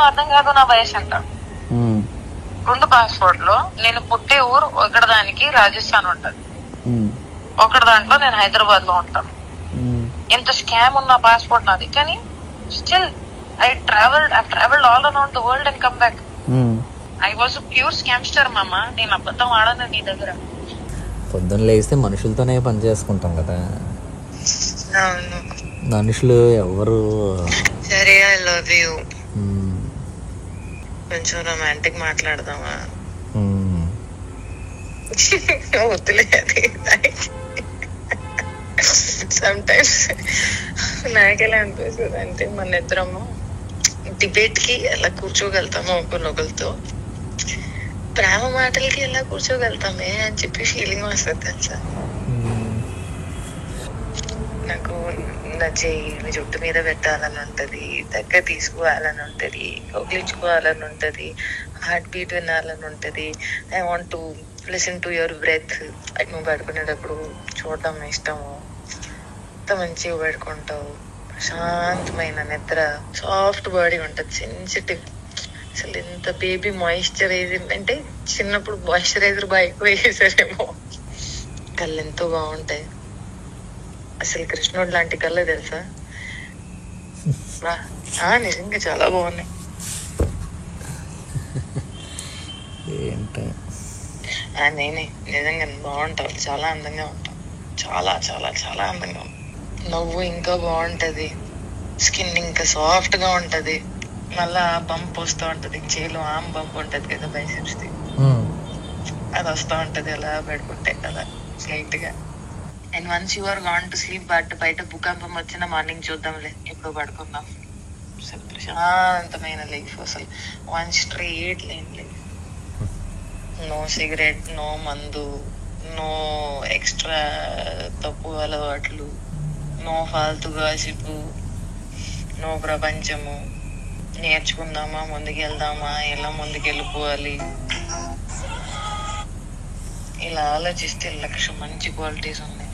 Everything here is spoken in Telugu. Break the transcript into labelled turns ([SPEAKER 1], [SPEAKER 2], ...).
[SPEAKER 1] అర్థం కాదు నా వయసు అంట. 2 పాస్పోర్ట్ లో నేను పుట్టే ఊరు ఒకటి దానికి రాజస్థాన్ ఉంటది, ఒకటి దాంట్లో నేను హైదరాబాద్ లో ఉంటాను. ఎంత స్కామ్ ఉన్న పాస్పోర్ట్ నాది, కానీ still I travelled all around the world and come back. I was pure scamster మామ. నేను అబద్ధం ఆడను నీ దగ్గర.
[SPEAKER 2] పొద్దున్న లేస్తే మనుషులతోనే పని చేసుకుంటాం కదా, మనుషులు ఎవరు.
[SPEAKER 1] సరే, ఐ లవ్ యూ. కొంచెం రొమాంటిక్ మాట్లాడదామా? వద్దులే, అది సమ్టైమ్స్ నాకెలా అనిపిస్తుంది అంటే మన ఇద్దరము డిబేట్ కి ఎలా కూర్చోగలుగుతామో ఒకరినొకరితో, ప్రేమ మాటలకి ఎలా కూర్చోగలుగుతామే అని చెప్పి ఫీలింగ్ వస్తుంది తెలుసా. నాకు నా చెయ్యి జుట్టు మీద పెట్టాలని ఉంటది, దగ్గర తీసుకోవాలని ఉంటది, కౌగిలించుకోవాలని ఉంటది, హార్ట్ బీట్ వినాలని ఉంటది. I want to listen to your breath. నువ్వు పడుకునేటప్పుడు చూడటం ఇష్టము. ఎంత మంచిగా పడుకుంటావు, ప్రశాంతమైన నిద్ర, సాఫ్ట్ బాడీ ఉంటది, సెన్సిటివ్. అసలు ఎంత బేబీ మాయిశ్చరైజింగ్ అంటే చిన్నప్పుడు మాయిశ్చరైజర్ బాగా ఎక్కువ వేసేసారేమో. కళ్ళు ఎంతో బాగుంటాయి. అసలు కృష్ణుడు లాంటి కళ్ళే తెలుసా, నిజంగా చాలా బాగున్నాయి. నేనే నిజంగా బాగుంటావు, చాలా అందంగా ఉంటావు, చాలా చాలా చాలా అందంగా ఉంటావు. నవ్వు ఇంకా బాగుంటది, స్కిన్ ఇంకా సాఫ్ట్ గా ఉంటది. మళ్ళా బంప్ వస్తూ ఉంటది, చేలో ఆమ్ బంప్ ఉంటది కదా బైసెప్స్ ది, అది వస్తూ ఉంటది అలా పెట్టుకుంటే కదా స్లైట్ గా. And once you are gone to sleep, బయట భూకంపం వచ్చిన మార్నింగ్ చూద్దాంలే, ఎప్పుడు పడుకుందాం. అసలు ప్రశాంతమైన లైఫ్, అసలు 1 straight line life. No cigarette, no మందు, నో ఎక్స్ట్రా తప్పు అలవాట్లు, నో ఫాల్తు గాసిపు, నో ప్రపంచము. నేర్చుకుందామా, ముందుకెళ్దామా, ఎలా ముందుకెళ్ళిపోవాలి, ఇలా ఆలోచిస్తే 1,00,000 మంచి క్వాలిటీస్ ఉన్నాయి.